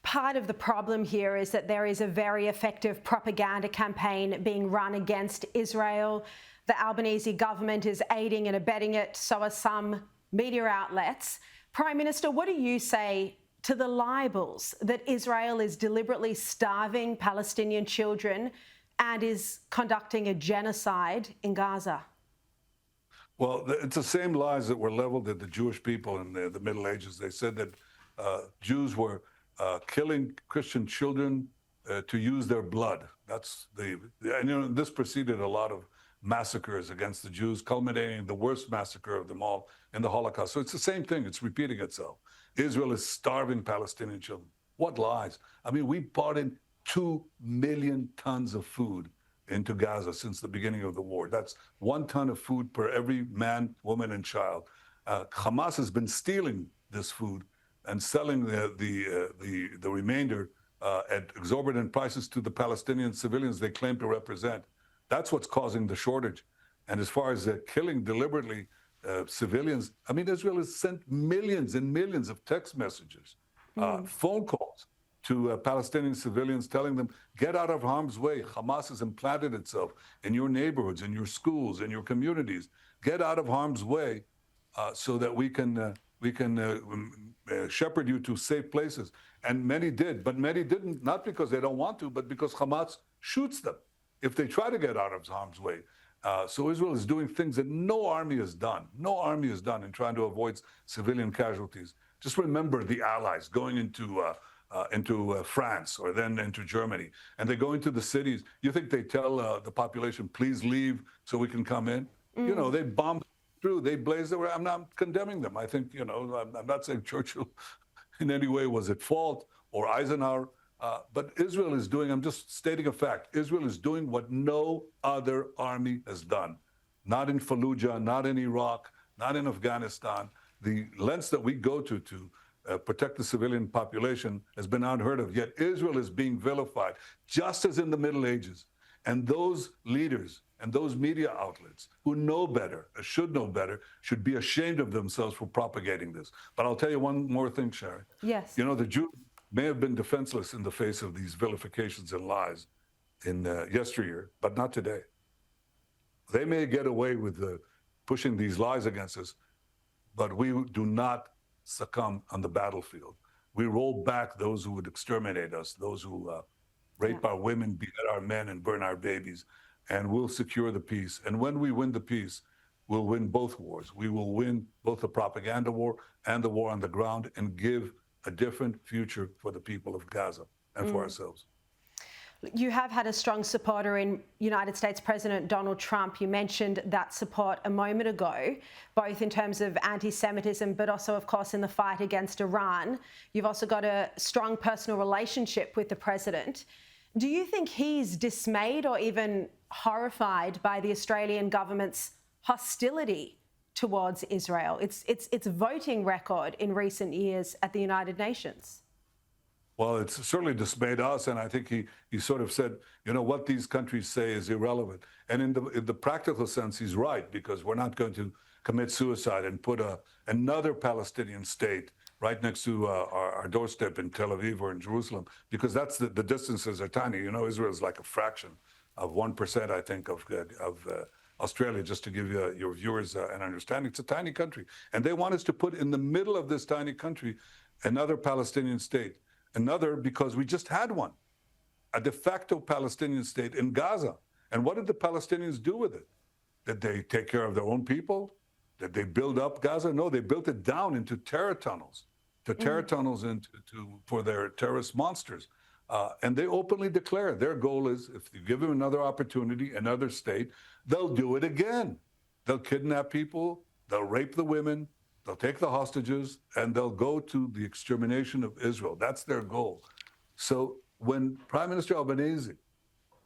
Part of the problem here is that there is a very effective propaganda campaign being run against Israel. The Albanese government is aiding and abetting it, so are some media outlets. Prime Minister, what do you say to the libels that Israel is deliberately starving Palestinian children and is conducting a genocide in Gaza? Well, it's the same lies that were leveled at the Jewish people in the Middle Ages. They said that Jews were killing Christian children to use their blood. This preceded a lot of massacres against the Jews, culminating in the worst massacre of them all in the Holocaust. So it's the same thing. It's repeating itself. Israel is starving Palestinian children. What lies? I mean, we brought in 2 million tons of food into Gaza since the beginning of the war. That's 1 ton of food per every man, woman, and child. Hamas has been stealing this food and selling the remainder at exorbitant prices to the Palestinian civilians they claim to represent. That's what's causing the shortage. And as far as killing deliberately civilians, I mean, Israel has sent millions and millions of text messages, phone calls to Palestinian civilians telling them, get out of harm's way. Hamas has implanted itself in your neighborhoods, in your schools, in your communities. Get out of harm's way so that we can shepherd you to safe places. And many did, but many didn't, not because they don't want to, but because Hamas shoots them if they try to get out of harm's way. So Israel is doing things that no army has done. No army has done in trying to avoid civilian casualties. Just remember the Allies going into France or then into Germany, and they go into the cities. You think they tell the population, please leave so we can come in? You know, they bomb through, they blaze the way. I'm not condemning them. I think, I'm not saying Churchill in any way was at fault or Eisenhower, but Israel is doing, I'm just stating a fact, Israel is doing what no other army has done. Not in Fallujah, not in Iraq, not in Afghanistan. The lengths that we go to protect the civilian population has been unheard of. Yet Israel is being vilified, just as in the Middle Ages. And those leaders and those media outlets who know better, should know better, should be ashamed of themselves for propagating this. But I'll tell you one more thing, Sharri. Yes. The Jews may have been defenseless in the face of these vilifications and lies in yesteryear, but not today. They may get away with pushing these lies against us, but we do not succumb on the battlefield. We roll back those who would exterminate us, those who rape our women, beat our men, and burn our babies, and we'll secure the peace. And when we win the peace, we'll win both wars. We will win both the propaganda war and the war on the ground and give a different future for the people of Gaza and for ourselves. You have had a strong supporter in United States President Donald Trump. You mentioned that support a moment ago, both in terms of anti-Semitism, but also, of course, in the fight against Iran. You've also got a strong personal relationship with the president. Do you think he's dismayed or even horrified by the Australian government's hostility towards Israel, its voting record in recent years at the United Nations? Well, it's certainly dismayed us, and I think he sort of said, what these countries say is irrelevant. And in the practical sense, he's right, because we're not going to commit suicide and put another Palestinian state right next to our doorstep in Tel Aviv or in Jerusalem, because that's the distances are tiny. Israel is like a fraction of 1%, I think, of Australia, just to give your viewers an understanding. It's a tiny country. And they want us to put in the middle of this tiny country another Palestinian state. Another, because we just had one, a de facto Palestinian state in Gaza. And what did the Palestinians do with it? Did they take care of their own people? Did they build up Gaza? No, they built it down into terror tunnels, for their terrorist monsters. And they openly declare their goal is, if you give them another opportunity, another state, they'll do it again. They'll kidnap people, they'll rape the women, they'll take the hostages, and they'll go to the extermination of Israel. That's their goal. So when Prime Minister Albanese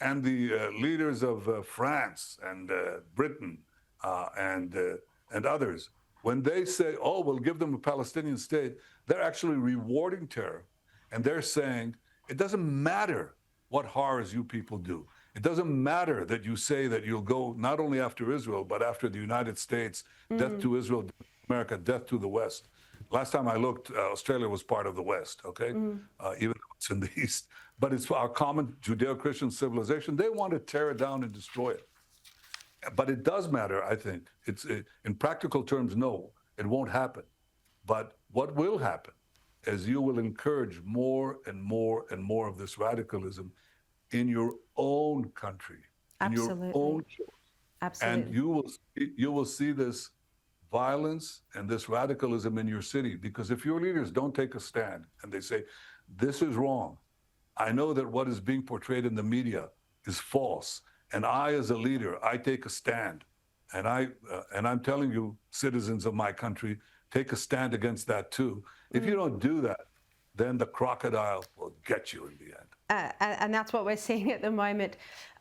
and the leaders of France and Britain and others, when they say, oh, we'll give them a Palestinian state, they're actually rewarding terror. And they're saying, it doesn't matter what horrors you people do. It doesn't matter that you say that you'll go not only after Israel, but after the United States, death to Israel, America, death to the West. Last time I looked, Australia was part of the West, okay? Even though it's in the East, but it's our common Judeo-Christian civilization. They want to tear it down and destroy it. But it does matter, I think. In practical terms, no, it won't happen. But what will happen is you will encourage more and more and more of this radicalism in your own country, in your own church. Absolutely. And you will see this violence and this radicalism in your city, because if your leaders don't take a stand and they say, this is wrong, I know that what is being portrayed in the media is false, and I, as a leader, I take a stand, and I'm telling you, citizens of my country, take a stand against that too. If you don't do that, then the crocodile will get you in the end. And that's what we're seeing at the moment.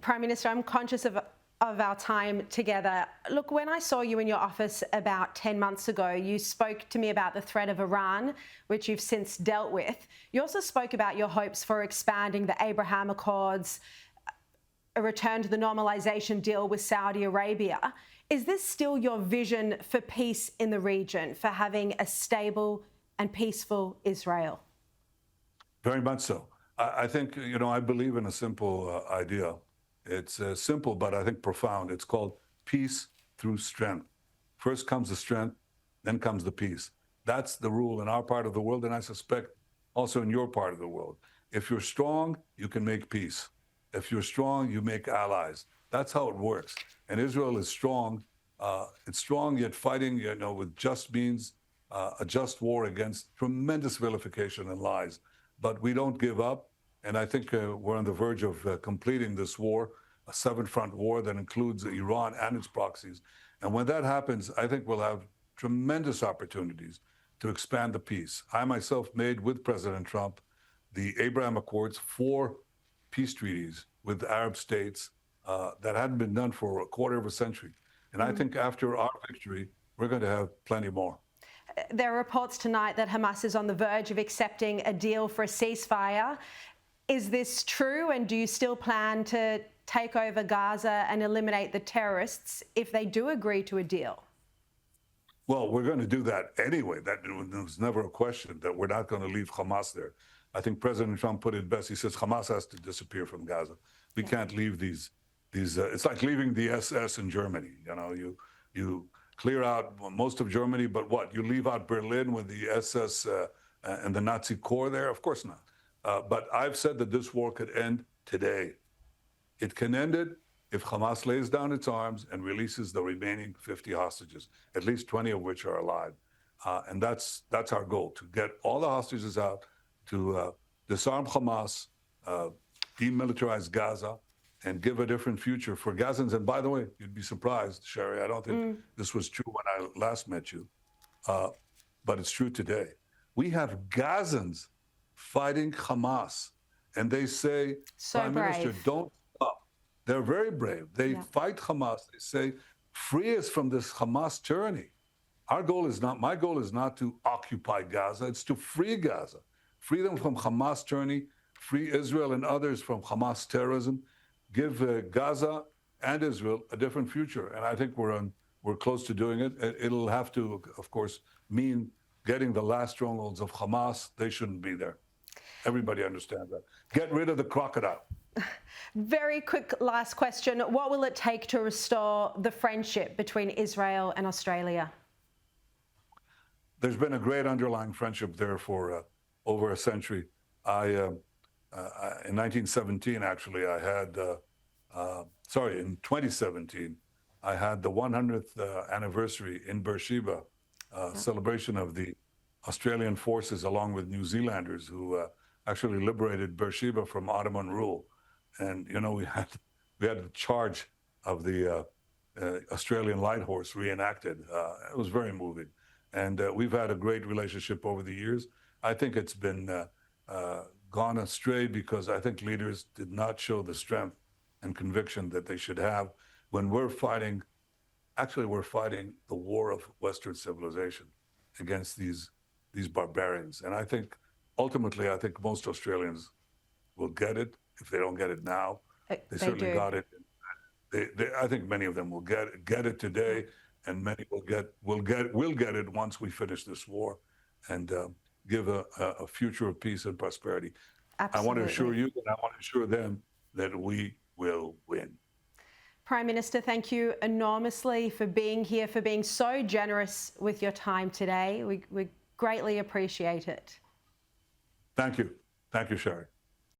Prime Minister, I'm conscious of our time together. Look, when I saw you in your office about 10 months ago, you spoke to me about the threat of Iran, which you've since dealt with. You also spoke about your hopes for expanding the Abraham Accords, a return to the normalization deal with Saudi Arabia. Is this still your vision for peace in the region, for having a stable and peaceful Israel? Very much so. I think, I believe in a simple idea. It's simple, but I think profound. It's called peace through strength. First comes the strength, then comes the peace. That's the rule in our part of the world, and I suspect also in your part of the world. If you're strong, you can make peace. If you're strong, you make allies. That's how it works. And Israel is strong. It's strong, yet fighting, with just means, a just war against tremendous vilification and lies. But we don't give up. And I think we're on the verge of completing this war, a seven-front war that includes Iran and its proxies. And when that happens, I think we'll have tremendous opportunities to expand the peace. I myself made, with President Trump, the Abraham Accords, 4 peace treaties with Arab states that hadn't been done for a quarter of a century. And I think after our victory, we're going to have plenty more. There are reports tonight that Hamas is on the verge of accepting a deal for a ceasefire. Is this true? And do you still plan to take over Gaza and eliminate the terrorists if they do agree to a deal? Well, we're going to do that anyway. That was never a question, that we're not going to leave Hamas there. I think President Trump put it best. He says Hamas has to disappear from Gaza. We can't leave these. It's like leaving the SS in Germany. You clear out most of Germany, but what? You leave out Berlin with the SS and the Nazi core there? Of course not. But I've said that this war could end today. It can end it if Hamas lays down its arms and releases the remaining 50 hostages, at least 20 of which are alive. And that's our goal, to get all the hostages out, to disarm Hamas, demilitarize Gaza, and give a different future for Gazans. And by the way, you'd be surprised, Sharri, I don't think this was true when I last met you, but it's true today. We have Gazans fighting Hamas, and they say, so Prime Minister, don't stop. They're very brave. They fight Hamas. They say, free us from this Hamas tyranny. My goal is not to occupy Gaza, it's to free Gaza, free them from Hamas tyranny, free Israel and others from Hamas terrorism, give Gaza and Israel a different future. And I think we're close to doing it. It'll have to, of course, mean getting the last strongholds of Hamas. They shouldn't be there. Everybody understands that. Get rid of the crocodile. Very quick last question. What will it take to restore the friendship between Israel and Australia? There's been a great underlying friendship there for over a century. In 1917, actually, in 2017, I had the 100th anniversary in Beersheba, celebration of the Australian forces along with New Zealanders who actually liberated Beersheba from Ottoman rule. And, we had the charge of the Australian Light Horse reenacted. It was very moving. And we've had a great relationship over the years. I think it's been gone astray because I think leaders did not show the strength and conviction that they should have when we're fighting the war of Western civilization against these barbarians. And I think, ultimately, most Australians will get it. If they don't get it now, they certainly got it. I think many of them will get it today, and many will get it once we finish this war and give a future of peace and prosperity. I want to assure Absolutely. you and I want to assure them that we will win. Prime Minister, thank you enormously for being here, for being so generous with your time today. We greatly appreciate it. Thank you. Thank you, Sharri.